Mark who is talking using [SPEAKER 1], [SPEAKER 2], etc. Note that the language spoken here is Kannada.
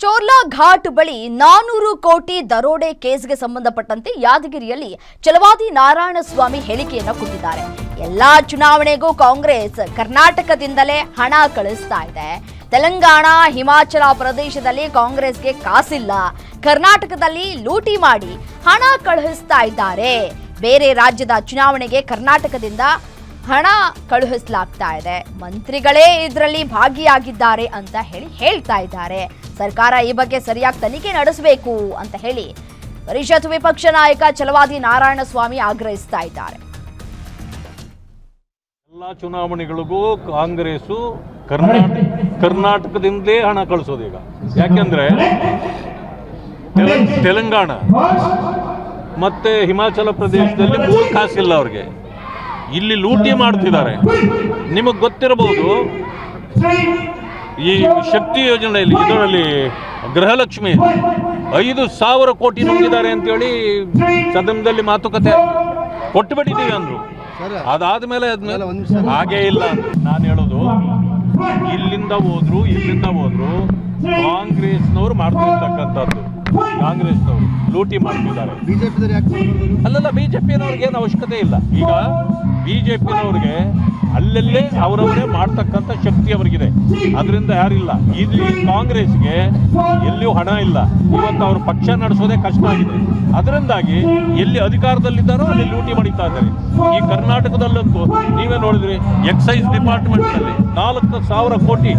[SPEAKER 1] ಚೋರ್ಲಾ ಘಾಟ್ ಬಳಿ 400 ಕೋಟಿ ದರೋಡೆ ಕೇಸ್ಗೆ ಸಂಬಂಧಪಟ್ಟಂತೆ ಯಾದಗಿರಿಯಲ್ಲಿ ಛಲವಾದಿ ನಾರಾಯಣಸ್ವಾಮಿ ಹೇಳಿಕೆಯನ್ನು ಕೊಟ್ಟಿದ್ದಾರೆ. ಎಲ್ಲಾ ಚುನಾವಣೆಗೂ ಕಾಂಗ್ರೆಸ್ ಕರ್ನಾಟಕದಿಂದಲೇ ಹಣ ಕಳಿಸ್ತಾ ಇದೆ. ತೆಲಂಗಾಣ, ಹಿಮಾಚಲ ಪ್ರದೇಶದಲ್ಲಿ ಕಾಂಗ್ರೆಸ್ಗೆ ಕಾಸಿಲ್ಲ. ಕರ್ನಾಟಕದಲ್ಲಿ ಲೂಟಿ ಮಾಡಿ ಹಣ ಕಳುಹಿಸ್ತಾ ಇದ್ದಾರೆ. ಬೇರೆ ರಾಜ್ಯದ ಚುನಾವಣೆಗೆ ಕರ್ನಾಟಕದಿಂದ ಹಣ ಕಳುಹಿಸಲಾಗ್ತಾ ಇದೆ. ಮಂತ್ರಿಗಳೇ ಇದರಲ್ಲಿ ಭಾಗಿಯಾಗಿದ್ದಾರೆ ಅಂತ ಹೇಳ್ತಾ ಇದ್ದಾರೆ. ಸರ್ಕಾರ ಈ ಬಗ್ಗೆ ಸರಿಯಾಗಿ ತನಿಖೆ ನಡೆಸಬೇಕು ಅಂತ ಹೇಳಿ ಪರಿಷತ್ ವಿಪಕ್ಷ ನಾಯಕ ಛಲವಾದಿ ನಾರಾಯಣಸ್ವಾಮಿ ಆಗ್ರಹಿಸ್ತಾ ಇದ್ದಾರೆ.
[SPEAKER 2] ಎಲ್ಲ ಚುನಾವಣೆಗಳಿಗೂ ಕಾಂಗ್ರೆಸ್ ಕರ್ನಾಟಕದಿಂದಲೇ ಹಣ ಕಳಿಸೋದು. ಈಗ ಯಾಕೆಂದ್ರೆ ತೆಲಂಗಾಣ ಮತ್ತೆ ಹಿಮಾಚಲ ಪ್ರದೇಶದಲ್ಲಿ ಮೂಲ ಕಾಸಿಲ್ಲ ಅವ್ರಿಗೆ, ಇಲ್ಲಿ ಲೂಟಿ ಮಾಡ್ತಿದ್ದಾರೆ. ನಿಮಗೆ ಗೊತ್ತಿರಬಹುದು, ಈ ಶಕ್ತಿ ಯೋಜನೆಯಲ್ಲಿ ಇದರಲ್ಲಿ ಗೃಹಲಕ್ಷ್ಮಿ 5,000 ಕೋಟಿ ನುಂಗಿದ್ದಾರೆ ಅಂತೇಳಿ ಸದನದಲ್ಲಿ ಮಾತುಕತೆ ಕೊಟ್ಟುಬಿಟ್ಟಿದ್ದೀವಿ ಅಂದ್ರು. ಅದಾದ್ಮೇಲೆ ಹಾಗೇ ಇಲ್ಲ. ನಾನು ಹೇಳೋದು, ಇಲ್ಲಿಂದ ಹೋದ್ರು ಕಾಂಗ್ರೆಸ್ನವ್ರು ಮಾಡ್ತಿರ್ತಕ್ಕಂಥದ್ದು. ಕಾಂಗ್ರೆಸ್ನವರು ಲೂಟಿ ಮಾಡ್ತಿದ್ದಾರೆ. ಅಲ್ಲಲ್ಲ, ಬಿಜೆಪಿನವ್ರಿಗೆ ಏನು ಅವಶ್ಯಕತೆ ಇಲ್ಲ. ಈಗ ಬಿಜೆಪಿನವ್ರಿಗೆ ಅಲ್ಲಲ್ಲೇ ಅವರವರೇ ಮಾಡ್ತಕ್ಕಂಥ ಶಕ್ತಿ ಅವರಿಗಿದೆ, ಅದರಿಂದ ಯಾರಿಲ್ಲ. ಇಲ್ಲಿ ಕಾಂಗ್ರೆಸ್ಗೆ ಎಲ್ಲಿಯೂ ಹಣ ಇಲ್ಲ. ಇವತ್ತು ಅವ್ರ ಪಕ್ಷ ನಡೆಸೋದೇ ಕಷ್ಟ ಆಗಿದೆ. ಅದರಿಂದಾಗಿ ಎಲ್ಲಿ ಅಧಿಕಾರದಲ್ಲಿದ್ದಾರೋ ಅಲ್ಲಿ ಲೂಟಿ ಮಾಡಿತಾ ಇದ್ದಾರೆ. ಈ ಕರ್ನಾಟಕದಲ್ಲಂತೂ ನೀವೇ ನೋಡಿದ್ರಿ, ಎಕ್ಸೈಸ್ ಡಿಪಾರ್ಟ್ಮೆಂಟ್ನಲ್ಲಿ 4,000 ಕೋಟಿ